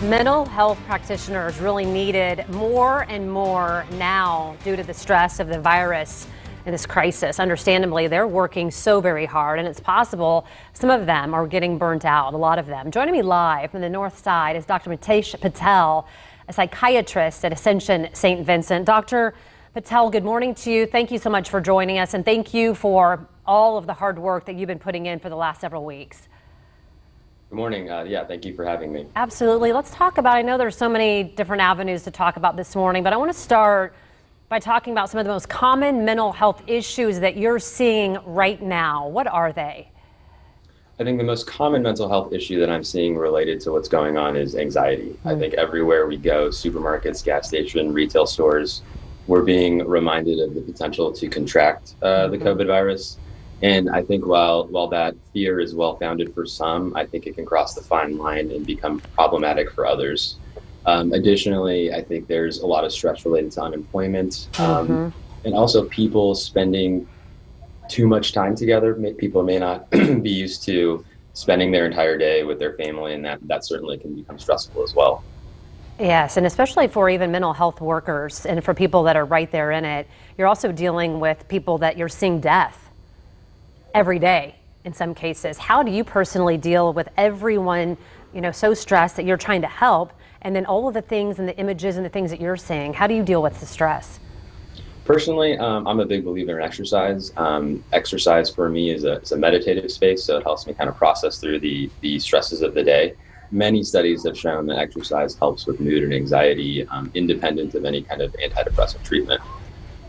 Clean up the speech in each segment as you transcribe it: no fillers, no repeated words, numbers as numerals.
Mental health practitioners really needed more and more now due to the stress of the virus in this crisis. Understandably, they're working so very hard, and it's possible some of them are getting burnt out, a lot of them. Joining me live from the north side is Dr. Mitesh Patel, a psychiatrist at Ascension St. Vincent. Dr. Patel, good morning to you. Thank you so much for joining us, and thank you for all of the hard work that you've been putting in for the last several weeks. Good morning. Thank you for having me. Absolutely. Let's talk about, I know there's so many different avenues to talk about this morning, but I want to start by talking about some of the most common mental health issues that you're seeing right now. What are they? I think the most common mental health issue that I'm seeing related to what's going on is anxiety. I think everywhere we go, supermarkets, gas station, retail stores, we're being reminded of the potential to contract the COVID virus. And I think while that fear is well-founded for some, I think it can cross the fine line and become problematic for others. Additionally, I think there's a lot of stress related to unemployment, and also people spending too much time together. People may not be used to spending their entire day with their family, and that certainly can become stressful as well. Yes, and especially for even mental health workers and for people that are right there in it. You're also dealing with people that you're seeing death every day in some cases. How do you personally deal with everyone, so stressed that you're trying to help, and then all of the things and the images and the things that you're seeing? How do you deal with the stress? Personally, I'm a big believer in exercise. Exercise for me is a meditative space, so it helps me kind of process through the stresses of the day. Many studies have shown that exercise helps with mood and anxiety, independent of any kind of antidepressant treatment.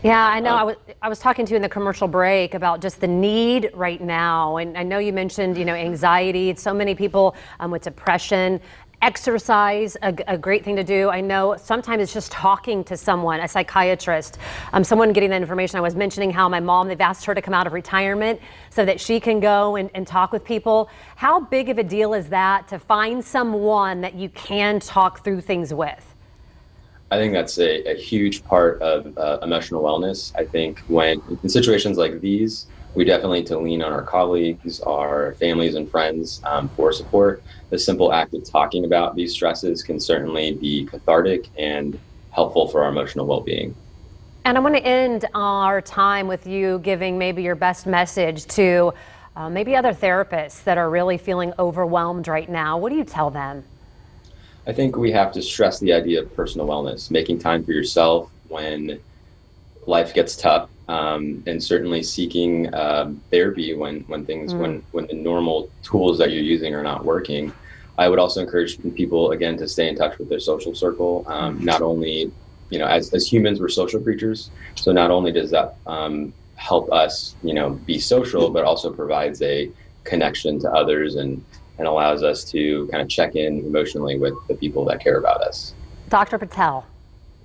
Yeah, I know. I was talking to you in the commercial break about just the need right now. And I know you mentioned, anxiety. So many people with depression. Exercise, a great thing to do. I know sometimes it's just talking to someone, a psychiatrist, someone getting that information. I was mentioning how my mom, they've asked her to come out of retirement so that she can go and talk with people. How big of a deal is that to find someone that you can talk through things with? I think that's a huge part of emotional wellness. I think when in situations like these, we definitely need to lean on our colleagues, our families and friends for support. The simple act of talking about these stresses can certainly be cathartic and helpful for our emotional well-being. And I want to end our time with you giving maybe your best message to maybe other therapists that are really feeling overwhelmed right now. What do you tell them? I think we have to stress the idea of personal wellness, making time for yourself when life gets tough, and certainly seeking therapy when the normal tools that you're using are not working. I would also encourage people, again, to stay in touch with their social circle. Not only, as humans, we're social creatures. So not only does that help us, be social, but also provides a connection to others and allows us to kind of check in emotionally with the people that care about us. Dr. Patel,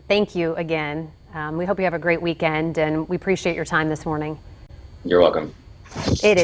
thank you again. We hope you have a great weekend, and we appreciate your time this morning. You're welcome. It is.